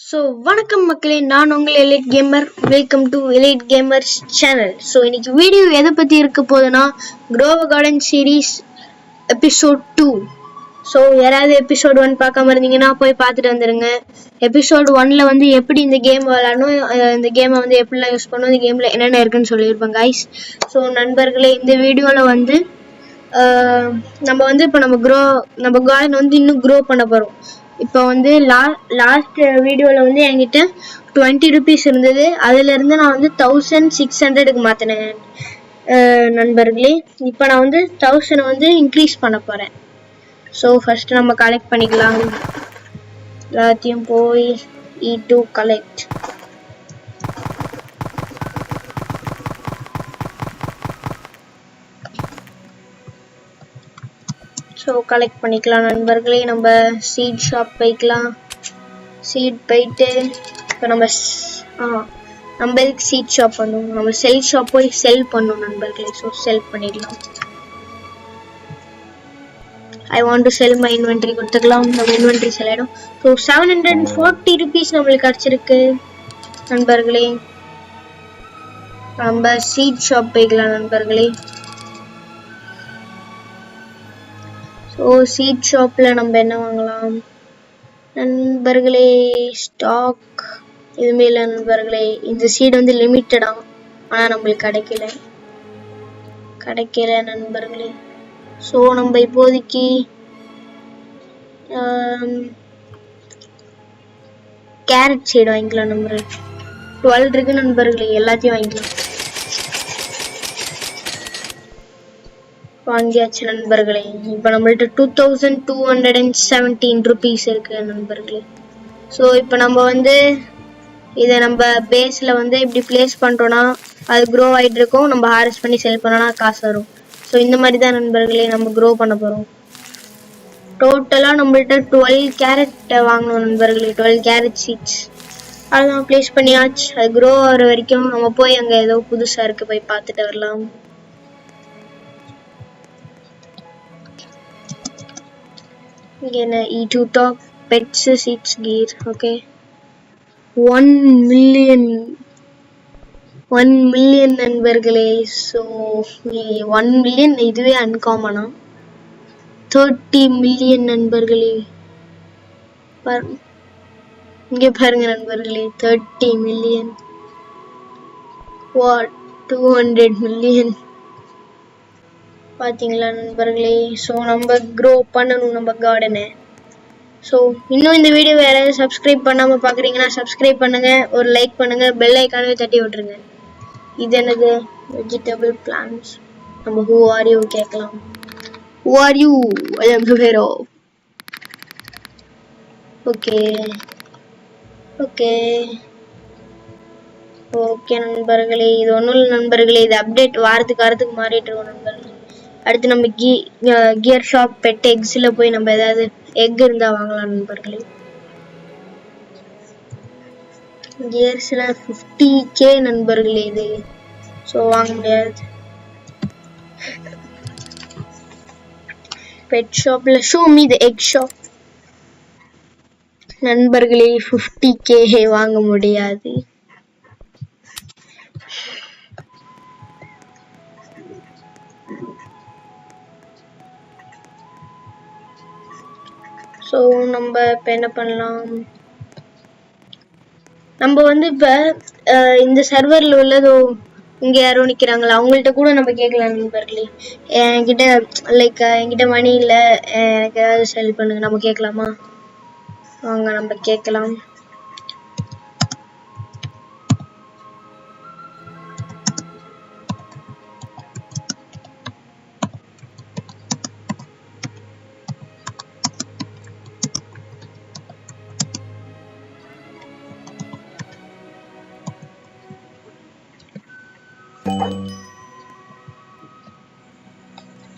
So வணக்கம் மக்களே, நான் உங்கள் elite gamer. Welcome to elite gamers channel. So இன்னைக்கு வீடியோ எதை பற்றி இருக்க போகுதுன்னா, grow garden series episode 2. So யாராவது எபிசோட் 1 பார்க்காம இருந்தீங்கன்னா போய் பார்த்துட்டு வந்துடுங்க. எபிசோட் 1ல் வந்து எப்படி இந்த கேம் விளாடணும், இந்த கேமை வந்து எப்படிலாம் யூஸ் பண்ணணும், இந்த கேமில் என்னென்ன இருக்குன்னு சொல்லியிருப்பேன் கைஸ். ஸோ நண்பர்களே, இந்த வீடியோவில் வந்து நம்ம வந்து இப்போ நம்ம கார்டன் வந்து இன்னும் க்ரோ பண்ண போகிறோம். இப்போ வந்து லாஸ்ட் வீடியோவில் வந்து என்கிட்ட 20 rupees இருந்தது. அதுலேருந்து நான் வந்து 1600க்கு மாற்றினேன் நண்பர்களே. இப்போ நான் வந்து 1000 வந்து இன்க்ரீஸ் பண்ண போகிறேன். ஸோ ஃபஸ்ட்டு நம்ம கலெக்ட் பண்ணிக்கலாம். எல்லாத்தையும் போய் E2 கலெக்ட். ஸோ கலெக்ட் பண்ணிக்கலாம் நண்பர்களே. நம்ம சீட் ஷாப் போய்க்கலாம். சீட் போயிட்டு இப்போ நம்ம எதுக்கு சீட் ஷாப் பண்ணுவோம், நம்ம செல் ஷாப் போய் செல் பண்ணோம் நண்பர்களே. ஸோ செல் பண்ணிடலாம். I want to sell my inventory கொடுத்துக்கலாம். நம்ம இன்வென்ட்ரி செல் ஆகிடும். ஸோ 740 rupees நம்மளுக்கு கிடச்சிருக்கு நண்பர்களே. நம்ம சீட் ஷாப் போய்க்கலாம் நண்பர்களே. ஸோ சீட் ஷாப்பில் நம்ம என்ன வாங்கலாம் நண்பர்களே? ஸ்டாக் எதுவுமே இல்லை நண்பர்களே. இந்த சீடு வந்து லிமிட்டடாக, ஆனால் நம்மளுக்கு கிடைக்கல நண்பர்களே. ஸோ நம்ம இப்போதைக்கு கேரட் சீடு வாங்கிக்கலாம் நண்பர்களே. 12 இருக்கு நண்பர்களே, எல்லாத்தையும் வாங்கிக்கலாம். வாங்கியாச்சு நண்பர்களே. இப்போ நம்மள்ட்ட 2217 rupees இருக்கு நண்பர்களே. ஸோ இப்போ நம்ம வந்து இதை நம்ம பேஸில் வந்து இப்படி பிளேஸ் பண்ணுறோன்னா அது க்ரோ ஆகிட்டு இருக்கும். நம்ம ஹார்வெஸ்ட் பண்ணி செல் பண்ணோன்னா காசு வரும். ஸோ இந்த மாதிரி தான் நண்பர்களே நம்ம க்ரோ பண்ண போகிறோம். டோட்டலாக நம்மள்ட்ட 12 கேரட் வாங்கணும் நண்பர்களே. 12 கேரட் சீட்ஸ் அதெல்லாம் பிளேஸ் பண்ணியாச்சு. அது க்ரோ ஆகிற வரைக்கும் நம்ம போய் அங்கே ஏதோ புதுசாக இருக்குது போய் பார்த்துட்டு வரலாம். E2 talk pets seats gear. Okay, 1 million நண்பர்களே. ஸோ 1 million இதுவே அன்காமனா. 30 million நண்பர்களே. இங்கே பாருங்க நண்பர்களே, 30 million. வாட் 200 million பார்த்தீங்களா நண்பர்களே? ஸோ நம்ம க்ரோ பண்ணணும் நம்ம கார்டனை. ஸோ இன்னும் இந்த வீடியோ யாராவது சப்ஸ்கிரைப் பண்ணாமல் பார்க்குறீங்கன்னா சப்ஸ்கிரைப் பண்ணுங்கள், ஒரு லைக் பண்ணுங்கள், பெல் ஐக்கானவே தட்டி விட்டுருங்க. இது என்னது? Vegetable plants. நம்ம ஹூ ஆர் யூ கேட்கலாம். Who are you? I am hero. Okay நண்பர்களே, இது ஒன்றும் இல்லை நண்பர்களே. இது அப்டேட் வாரத்துக்கு மாறிட்டு இருக்கோம் நண்பர்களே. அடுத்து நம்ம கியர் ஷாப் பெட் எக்ஸில் போய் நம்ம ஏதாவது எக் இருந்தால் வாங்கலாம் நண்பர்களே. கியர்ஸில் 50k நண்பர்களே இது. ஸோ வாங்க முடியாது. பெட் ஷாப்பில் show me the egg shop நண்பர்களே. 50k வாங்க முடியாது. ஸோ நம்ம இப்போ என்ன பண்ணலாம், நம்ம வந்து இப்போ இந்த சர்வரில் உள்ளதோ இங்கே யாரோ நிற்கிறாங்களா, அவங்கள்ட்ட கூட நம்ம கேட்கலாம் நண்பர்களே. என்கிட்ட மணி இல்லை, எனக்கு ஏதாவது செல் பண்ணுங்க, நம்ம கேட்கலாமா? வாங்க நம்ம கேட்கலாம்.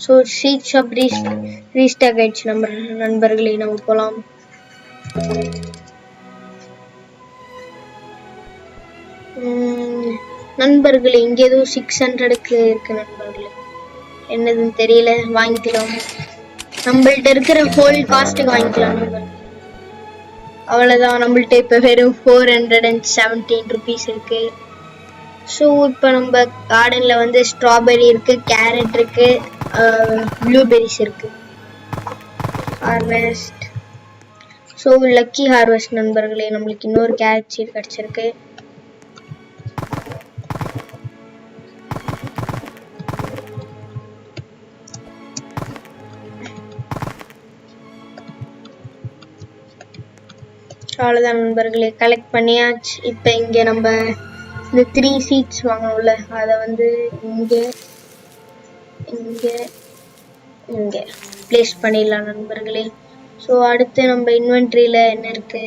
ஸோ சீட் ஷாப் ரீஸ்டாக் ஆயிடுச்சு நம்ம நண்பர்களே. நம்ம போகலாம். நண்பர்களே இங்கே ஏதோ 600க்கு இருக்கு நண்பர்களே. என்னதுன்னு தெரியல, வாங்கிக்கலாம். நம்மள்ட்ட இருக்கிற ஹோல் காஸ்ட்டுக்கு வாங்கிக்கலாம் நண்பர்களே. அவ்வளோதான். நம்மள்ட்ட இப்போ வெறும் 417 rupees இருக்கு. ஸோ இப்போ நம்ம கார்டனில் வந்து ஸ்ட்ராபெரி இருக்கு, கேரட் இருக்கு, ப்ளூபெரிஸ் இருக்கு. ஹார்வெஸ்ட். ஸோ லக்கி ஹார்வெஸ்ட் நண்பர்களே, நம்மளுக்கு இன்னொரு கேரட் சீட் கிடச்சிருக்கு. அவ்வளோதான் நண்பர்களே, கலெக்ட் பண்ணியாச்சு. இப்போ இங்கே நம்ம இந்த 3 சீட்ஸ் வாங்கணும்ல, அதை வந்து இங்கே இங்கே இங்கே பிளேஸ் பண்ணிடலாம் நண்பர்களே. ஸோ அடுத்து நம்ம இன்வென்ட்ரியில் என்ன இருக்கு?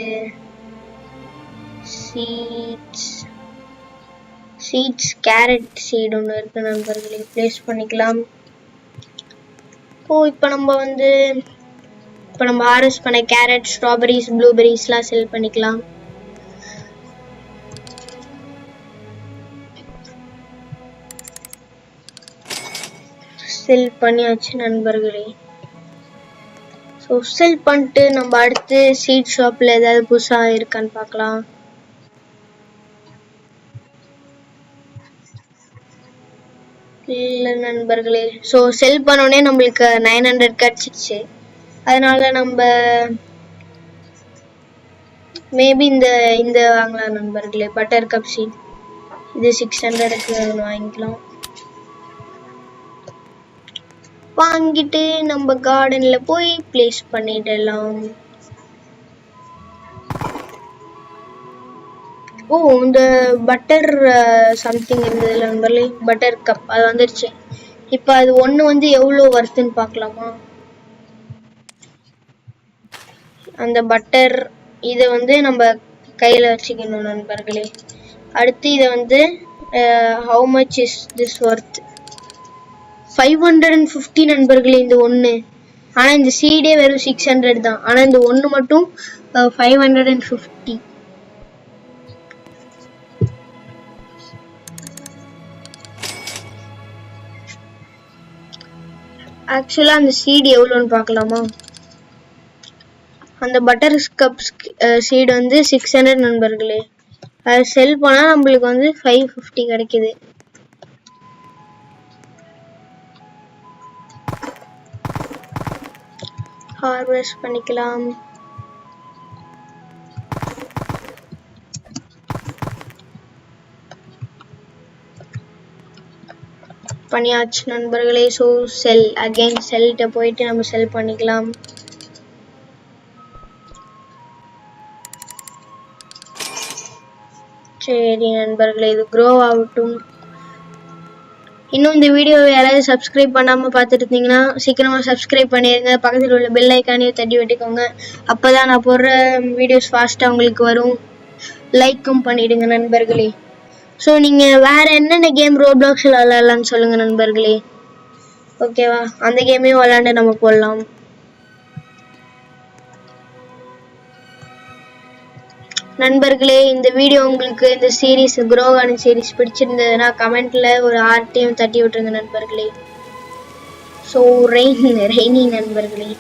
சீட்ஸ் கேரட் சீட் ஒன்று இருக்கு நண்பர்களே, பிளேஸ் பண்ணிக்கலாம். இப்போ நம்ம ஹார்வெஸ்ட் பண்ண கேரட், ஸ்ட்ராபெரிஸ், ப்ளூபெரிஸ்லாம் செல் பண்ணிக்கலாம். செல் பண்ணியாச்சு நண்பர்களே. ஸோ செல் பண்ணிட்டு நம்ம அடுத்து சீட் ஷாப்பில் ஏதாவது புதுசாக இருக்கான்னு பார்க்கலாம். இல்லை நண்பர்களே. ஸோ செல் பண்ணோடனே நம்மளுக்கு 900 கிடச்சிச்சு. அதனால நம்ம மேபி இந்த வாங்கலாம் நண்பர்களே, பட்டர் கப் சீட். இது 600க்கு வாங்கிக்கலாம். வாங்கிட்டு நம்ம கார்டன்ல போய் பிளேஸ் பண்ணிடலாம். இந்த பட்டர் சம்திங் இருந்ததுல நண்பர்களே, பட்டர் கப் அது வந்துருச்சு. இப்போ அது ஒன்று வந்து எவ்வளோ வருதுன்னு பார்க்கலாமா? அந்த பட்டர் இதை வந்து நம்ம கையில் வச்சுக்கணும் நண்பர்களே. அடுத்து இதை வந்து how much is this worth? 550 நண்பர்களே இந்த ஒன்று. ஆனால் இந்த சீடே வெறும் 600 தான். ஆனால் இந்த ஒன்று மட்டும் 550. ஆக்சுவலாக அந்த சீடு எவ்வளோன்னு பார்க்கலாமா? அந்த பட்டர் கப் சீடு வந்து 600 நண்பர்களே. அது செல் பண்ணால் நம்மளுக்கு வந்து 550 கிடைக்குது. ஹார்வெஸ்ட் பண்ணிக்கலாம். பண்ணியாச்சு நண்பர்களே. ஸோ செல் அகைன் செல்கிட்ட போயிட்டு நம்ம செல் பண்ணிக்கலாம். சரி நண்பர்களே, இது க்ரோ ஆகட்டும். இன்னும் இந்த வீடியோவை யாராவது சப்ஸ்கிரைப் பண்ணாமல் பார்த்துட்டு இருந்தீங்கன்னா சீக்கிரமாக சப்ஸ்கிரைப் பண்ணிடுங்க. பக்கத்தில் உள்ள பெல் ஐக்கானையும் தட்டி விட்டுக்கோங்க. அப்போ தான் நான் போடுற வீடியோஸ் ஃபாஸ்ட்டாக உங்களுக்கு வரும். லைக்கும் பண்ணிவிடுங்க நண்பர்களே. ஸோ நீங்கள் வேறு என்னென்ன கேம் ரோப்ளாக்ஸில் விளாட்லான்னு சொல்லுங்கள் நண்பர்களே. ஓகேவா? அந்த கேமையும் விளாண்டு நம்ம போடலாம். நண்பர்களே, இந்த வீடியோ உங்களுக்கு இந்த சீரீஸ் க்ரோ கார்டன் சீரீஸ் பிடிச்சிருந்ததுன்னா கமெண்ட்ல ஒரு ஆர்ட்டையும் தட்டி விட்டுருங்க நண்பர்களே. ஸோ ரெய்னி நண்பர்களே.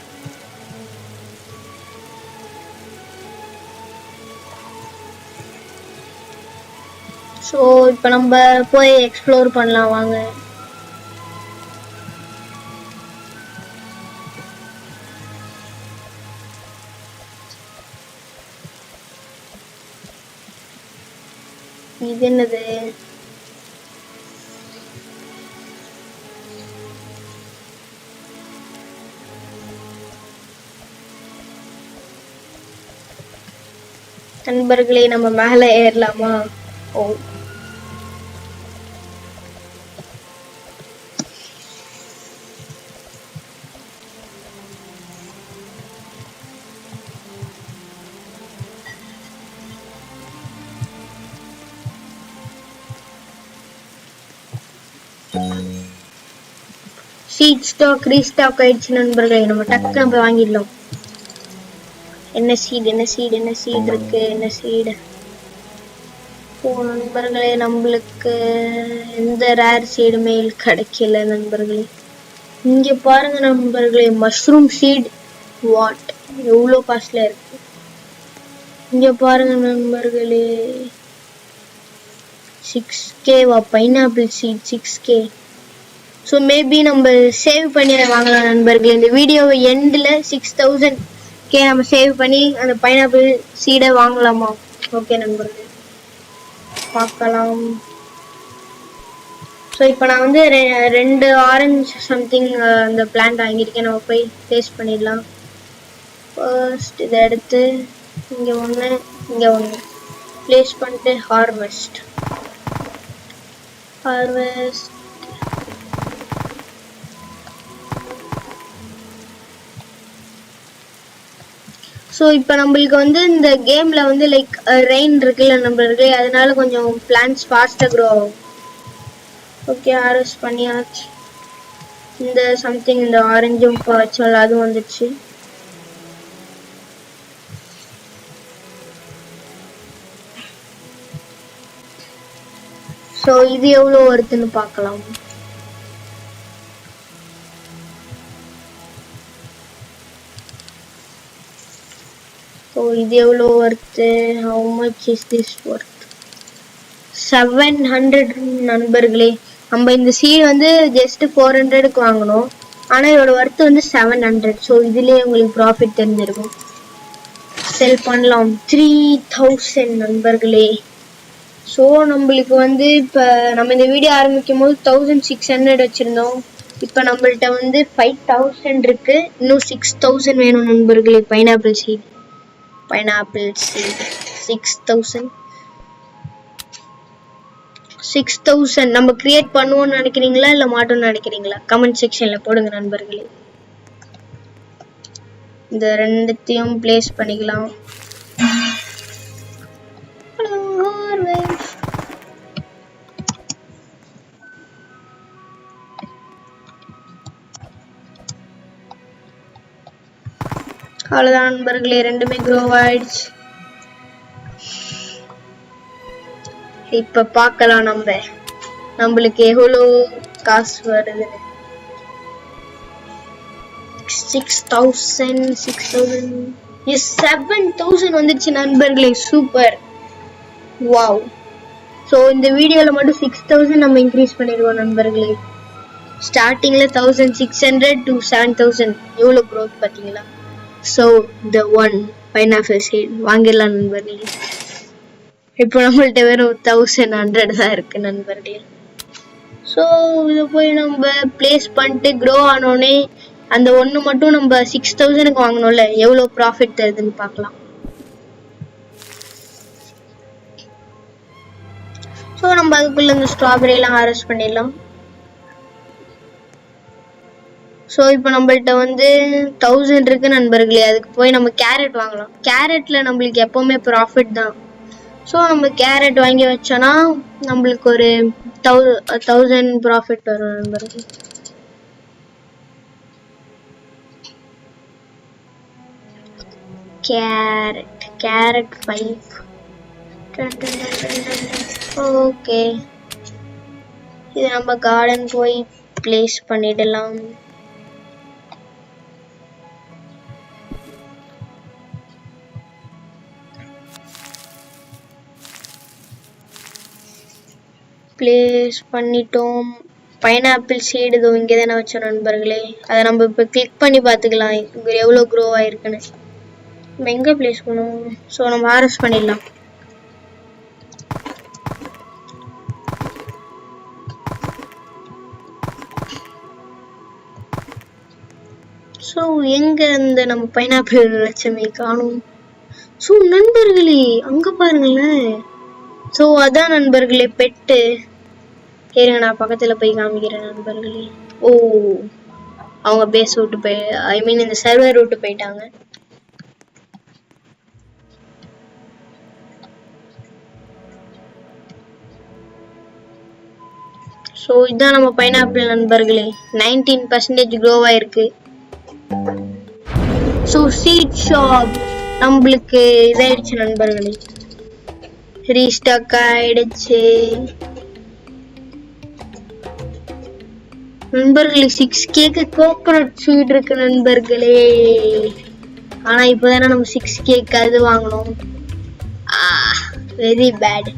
ஸோ இப்போ நம்ம போய் எக்ஸ்ப்ளோர் பண்ணலாம் வாங்க. இது என்னது? நண்பர்களே, நம்ம மேலே ஏறலாமா? ஓ, சீட் ஸ்டாக் ரீஸ்டாக் ஆயிடுச்சு நண்பர்களே. நம்ம டக்குன்னு போய் வாங்கிடலாம். என்ன சீடு இருக்கு? என்ன சீடு? நண்பர்களே, நம்மளுக்கு எந்த ரேர் சீடுமே கிடைக்கல நண்பர்களே. இங்க பாருங்க நண்பர்களே, மஷ்ரூம் சீட். வாட், எவ்வளோ காஸ்ட்லியா இருக்கு. இங்க பாருங்க நண்பர்களே, 6K வா pineapple seed 6K. So maybe நம்ம சேவ் பண்ணி வாங்கலாம் நண்பர்களே. இந்த வீடியோ எண்டில் 6000K நம்ம சேவ் பண்ணி அந்த பைனாப்பிள் சீடை வாங்கலாமா? ஓகே நண்பர்களே, பார்க்கலாம். ஸோ இப்போ நான் வந்து 2 ஆரஞ்சு சம்திங் அந்த பிளான்ட் வாங்கியிருக்கேன். நம்ம போய் டேஸ்ட் பண்ணிடலாம். ஃபர்ஸ்ட் இதை எடுத்து இங்கே ஒன்று இங்கே ஒன்று ப்ளேஸ் பண்ணிட்டு ஹார்வெஸ்ட். ஸோ இப்போ நம்மளுக்கு வந்து இந்த கேமில் வந்து லைக் ரெயின் இருக்குல்ல நம்மளுக்கு, அதனால கொஞ்சம் பிளான்ட்ஸ் ஃபாஸ்ட்டாக க்ரோ ஆகும். ஓகே, ஹார்வெஸ்ட் பண்ணியாச்சு. இந்த சம்திங் இந்த ஆரஞ்சும் வச்சோம்ல அதுவும் வந்துடுச்சு. ஸோ இது எவ்வளோ வருதுன்னு பார்க்கலாம். ஸோ இது எவ்வளோ வருது? How much is this worth? 700 நண்பர்களே. நம்ம இந்த சீட் வந்து ஜஸ்ட் 400க்கு வாங்கணும், ஆனால் இதோட ஒர்த் வந்து 700. ஸோ இதுலேயே உங்களுக்கு ப்ராஃபிட் தெரிஞ்சிருக்கும். செல் பண்ணலாம் 3000 நண்பர்களே. ஸோ நம்மளுக்கு வந்து இப்போ நம்ம இந்த வீடியோ ஆரம்பிக்கும் போது 1600 வச்சுருந்தோம். இப்போ நம்மள்ட்ட வந்து 5000 இருக்கு. இன்னும் 6000 வேணும் நண்பர்களே. பைனாப்பிள் சீட் 6000 நம்ம கிரியேட் பண்ணுவோம்னு நினைக்கிறீங்களா இல்லை மாட்டோம்னு நினைக்கிறீங்களா? கமெண்ட் செக்ஷன்ல போடுங்க நண்பர்களே. இந்த ரெண்டுத்தையும் பிளேஸ் பண்ணிக்கலாம். அவ்வளவுதான் நண்பர்களே, ரெண்டுமே க்ரோ ஆயிடுச்சு. இப்ப பார்க்கலாம் நம்மளுக்கு எவ்வளோ காசு வருது. 7000 வந்துச்சு நண்பர்களே. Super, wow. ஸோ இந்த வீடியோல மட்டும் 6000 நம்ம இன்க்ரீஸ் பண்ணிடுவோம் நண்பர்களே. ஸ்டார்டிங்ல 1600 to 7000 எவ்வளோ க்ரோத் பார்த்தீங்களா? So the one pineapple seed வாங்கிடலாம் நண்பர்களே. இப்போ நம்மள்ட்ட வெறும் 1100 தான் இருக்கு நண்பர்களே. ஸோ இதை போய் நம்ம பிளேஸ் பண்ணிட்டு க்ரோ ஆனோடனே அந்த ஒன்று மட்டும் நம்ம 6000க்கு வாங்கணும்ல, எவ்வளோ ப்ராஃபிட் தருதுன்னு பார்க்கலாம். ஸோ நம்ம அதுக்குள்ள இந்த ஸ்ட்ராபெரிலாம் ஹார்வெஸ்ட் பண்ணிடலாம். ஸோ இப்போ நம்மள்ட்ட வந்து 1000 இருக்கு நண்பர்களே. அதுக்கு போய் நம்ம கேரட் வாங்கலாம். கேரட்ல நம்மளுக்கு எப்பவுமே ப்ராஃபிட் தான். ஸோ நம்ம கேரட் வாங்கி வச்சோன்னா நம்மளுக்கு ஒரு 1000 ப்ராஃபிட் வரும் நண்பர்களே. கேரட் 5. ஓகே, இது நம்ம கார்டன் போய் பிளேஸ் பண்ணிடலாம். பிளேஸ் பண்ணிட்டோம். பைனாப்பிள் சீடு இதோ இங்கே தானே வச்சோம் நண்பர்களே. அதை நம்ம இப்போ கிளிக் பண்ணி பார்த்துக்கலாம் எவ்வளோ க்ரோ ஆயிருக்குன்னு. நம்ம எங்கே பிளேஸ் பண்ணுவோம்? ஸோ நம்ம ஹார்வெஸ்ட் பண்ணிடலாம். ஸோ எங்கே இந்த நம்ம பைனாப்பிள் லட்சமே காணும். ஸோ நண்பர்களே அங்கே பாருங்களேன். ஸோ அதான் நண்பர்களே பெட்டு. இருங்க நான் பக்கத்தில் போய் காமிக்கிறேன் நண்பர்களே. ஓ, அவங்க பேஸ் விட்டு ஐ மீன் இந்த சர்வர் விட்டு போயிட்டாங்க. ஸோ இதுதான் நம்ம பைனாப்பிள் நண்பர்களே. 19% க்ரோ ஆயிருக்கு. ஸோ சீட் ஷாப் நம்மளுக்கு இதாயிடுச்சு நண்பர்களே, ரீஸ்டாக் ஆயிடுச்சு நண்பர்களே. 6Kக்கு கோகனட் சீட் இருக்கு நண்பர்களே. ஆனா இப்பதானே நம்ம 6Kக்கு அது வாங்கணும். Very bad.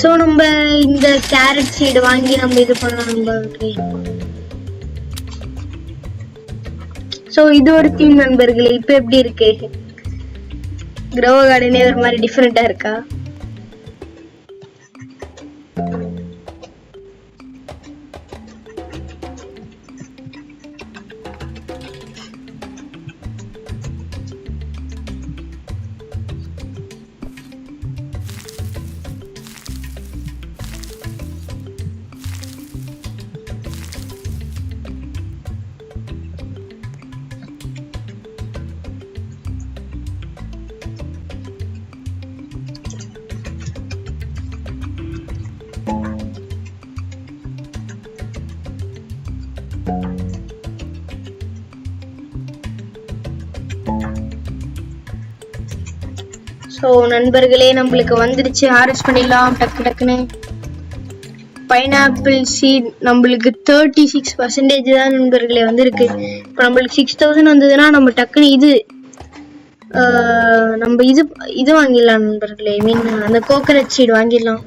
ஸோ நம்ம இந்த கேரட் சீடு வாங்கி நம்ம இது பண்ணலாம் நண்பர்களே. ஸோ இது ஒரு தீம் நண்பர்களே. இப்போ எப்படி இருக்கு? க்ரோவோ கார்டனே ஒரு மாதிரி டிஃப்ரெண்டா இருக்கா? ஸோ நண்பர்களே நம்மளுக்கு வந்துடுச்சு. ஹார்வெஸ்ட் பண்ணிடலாம் டக்கு டக்குன்னு. பைனாப்பிள் சீட் நம்மளுக்கு 36% தான் நண்பர்களே வந்திருக்கு. இப்போ நம்மளுக்கு 6000 வந்ததுன்னா நம்ம டக்குன்னு நம்ம இது வாங்கிடலாம் நண்பர்களே. மீன் அந்த கோகனட் சீட் வாங்கிடலாம்.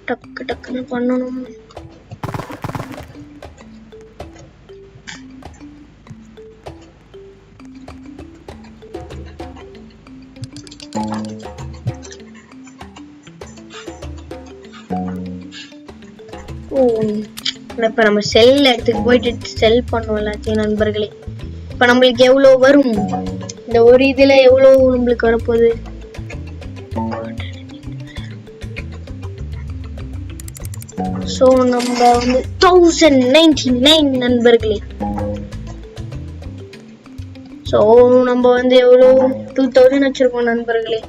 டக்கு டக்குன்னு பண்ணணும். இப்ப நம்ம செல் எடுத்துட்டு போயிட்டு செல் பண்ணுவோம் எல்லாத்தையும் நண்பர்களே. இப்ப நம்மளுக்கு எவ்வளவு வரும்? இந்த ஒரு இதுல எவ்வளவு நம்மளுக்கு வரப்போகுது? சோ நம்ம வந்து 1099 நண்பர்களே. சோ நம்ம வந்து எவ்வளவு 2000 வச்சிருக்கோம் நண்பர்களே.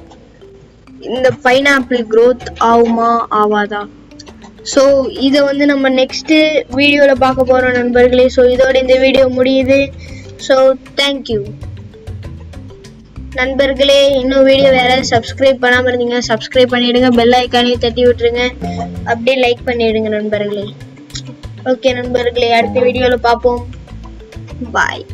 இந்த பைனாப்பிள் growth ஆகுமா ஆவாதா? ஸோ இதை வந்து நம்ம நெக்ஸ்ட் வீடியோவில் பார்க்க போகிறோம் நண்பர்களே. ஸோ இதோட இந்த வீடியோ முடியுது. ஸோ தேங்க்யூ நண்பர்களே. இன்னும் வீடியோ வேற சப்ஸ்கிரைப் பண்ணாமல் இருந்தீங்க சப்ஸ்கிரைப் பண்ணிவிடுங்க. பெல் ஐக்கானையும் தட்டி விட்டுருங்க. அப்படியே லைக் பண்ணிவிடுங்க நண்பர்களே. ஓகே நண்பர்களே, அடுத்த வீடியோவில் பார்ப்போம். பாய்.